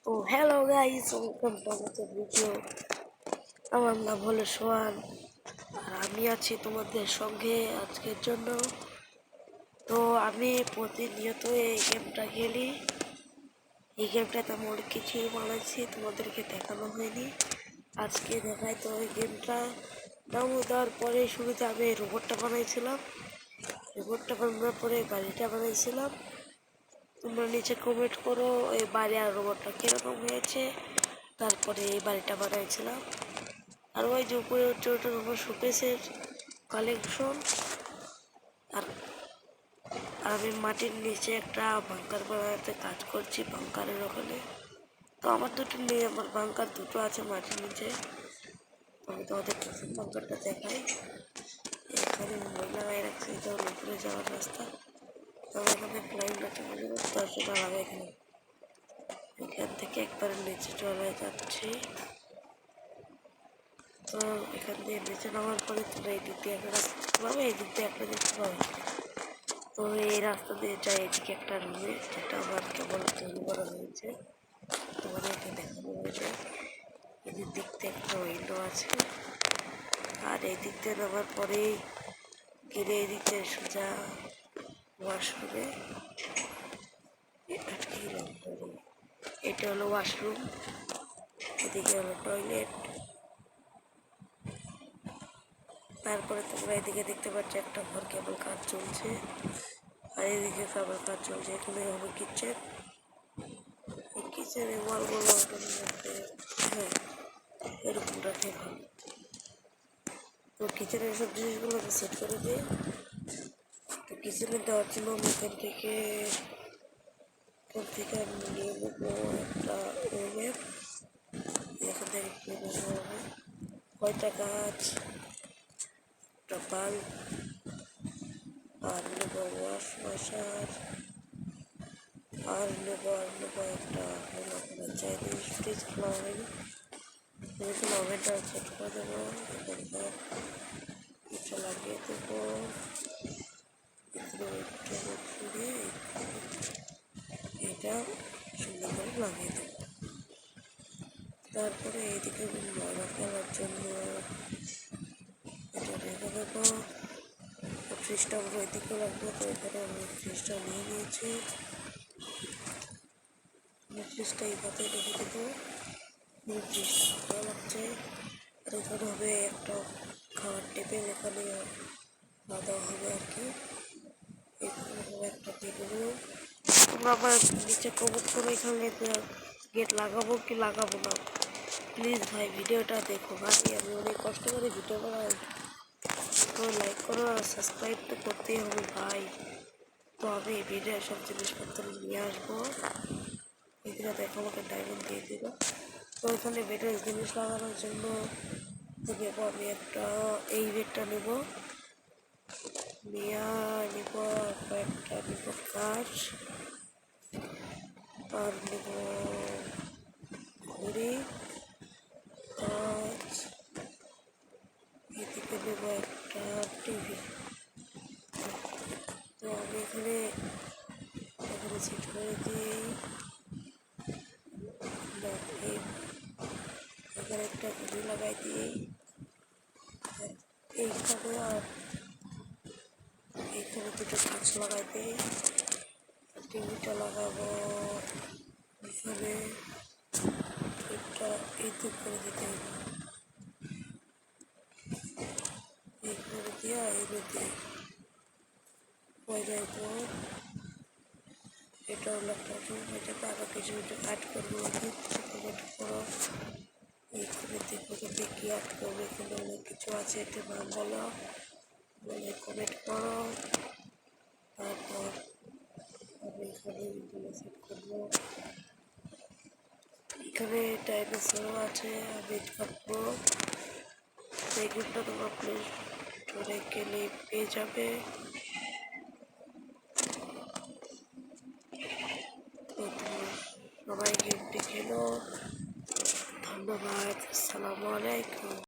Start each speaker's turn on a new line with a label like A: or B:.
A: তো hello guys, welcome to আমাদের video. আমার নাম হলো সোহান আর আমি আছি তোমাদের সঙ্গে আজকের জন্য। তো আমি প্রতিনিয়ত এই গেমটা খেলি। এই গেমটাতে আমি অনেক কিছুই বানাইছি, তোমাদেরকে দেখানো হয়নি, আজকে দেখাই। তো এই গেমটা ডাউনলোড দেওয়ার পরে শুরুতে আমি রোবটটা বানাইছিলাম, রোবটটা বানানোর পরে গাড়িটা বানাইছিলাম। তোমরা নিচে কমেন্ট করো এই বাড়ি আর রোবটটা কিরকম হয়েছে। তারপরে এই বাড়িটা বানাইছিলাম। আর ওই যে উপরে হচ্ছে ওটা আমার শোকেসের কালেকশন। আর আমি মাটির নিচে একটা বাংকার বানাতে কাজ করছি, বাংকারের ওখানে। তো আমার দুটো নেই, আমার বাংকার দুটো আছে মাটির নিচে। আমি তোমাদের প্রথম বাংকারটা দেখাই। এখানে মই লাগাই রাখছি, এটা হলো উপরে যাওয়ার রাস্তা। তবে এখানে ফ্লাইং রাখতে পারবো, 10 টাকা লাগাই এখানে। এখান থেকে একবারে নিচে চলে যাচ্ছি। তো এখান দিয়ে নিচে নামার পরে তোমরা এই দিক দিয়ে একটা রাস্তা দেখতে পাবে, এই দিক দিয়ে একটা দেখতে পাবে। তো এই রাস্তা দিয়ে যাই এদিকে একটা রুমে, যেটা আমার কেবল তৈরি করা হয়েছে, তোমাদেরকে দেখানো হয়েছে। এদিক দিক দিয়ে একটা উইন্ডো আছে। আর এই দিক দিয়ে নামার পরেই গেলে এই দিক দিয়ে সোজা ওয়াশরুমে। এটা হলো ওয়াশরুম, এদিকে হলো টয়লেট। তারপরে তোমরা এদিকে দেখতে পাচ্ছ একটা ঘর কেবল কাজ চলছে, আর এদিকে কেবল কাজ চলছে। এখানে হবে কিচেন। এই কিচেনের ওয়ালগুলো মধ্যে হ্যাঁ এরকম রাখে ভালো। তো কিচেনের সব জিনিসগুলোকে সেট করে দিই। তো কিচেনে দেওয়ার জন্য আমি এখান থেকে নিয়ে নেবো একটা ওভেন। এখান থেকে কিনে নেবো ওভেন, কয়টা গাছ, একটা বাল্ব, আর নেবো ওয়াশ ওয়াশার, আর নেবো একটা হলো চাইনিজ ফ্রিজ খোলা হয়নি। এখানে ওভেনটা সেট করে দেবো, এখানটা এটা লাগিয়ে দেবো। এটা সুন্দর করে লাগিয়ে দেবো। তারপরে এইদিকে ময়লা ফেলার জন্য এটা রেখে দেবো। ফ্রিজটা আমরা এদিকে রাখবো। তো এখানে আমি ফ্রিজটা নিয়ে নিয়েছি, ফ্রিজটা এইভাবে রেখে দেবো। ফ্রিজটা ভালো লাগছে। আর এখানে হবে একটা খাওয়ার টেবিল, এখানে খাওয়া দাওয়া হবে আর কি। এখানে হবে একটা বেডরুম। তোমরা আবার নিচে কমেন্ট করো এখানে গেট লাগাবো কি লাগাবো না। প্লিজ ভাই ভিডিওটা দেখো ভাই, আমি অনেক কষ্ট করে ভিডিও বানাই। তো লাইক করো আর সাবস্ক্রাইব তো করতেই হবে ভাই। তো আমি ভিডিও সব জিনিসপত্র নিয়ে আসবো। এদিকে দেখো আমাকে ডায়মন্ড দিয়ে দিল। তো ওইখানে বেডের জিনিস লাগানোর জন্য নেব আমি একটা, এই বেডটা নেব, নিয়ে নেব কয়েকটা, নেব কাঠ, আর নেব ঘড়ি, কাঁচ, এদিকে নেব একটা টিভি। তো আমি এখানে সেট করে দিই। এখানে একটা ঘড়ি লাগাই দিই এইখানে, আর এইখানে দুটো কাঁচ লাগাই দিই। টিভিটা লাগাবো এখানে, এটা এইদিক করে দিতে হবে, এই করে দিয়া এই হয়ে যাইব। এটা হলো একটা রুম, এটাতে আরো কিছু কিছু অ্যাড করবো, কমেন্ট করো। এইখানে দেখো যদি কি অ্যাড করবো, এখানে অনেক কিছু আছে, এটা নাম বলো, বলে কমেন্ট করো। তারপর আমি এখানে সেট করবো। এখানে ডাইনোসরও আছে, আমি থাকবো। এই গেমটা তোমরা প্লে স্টোরে গেলে পেয়ে যাবে।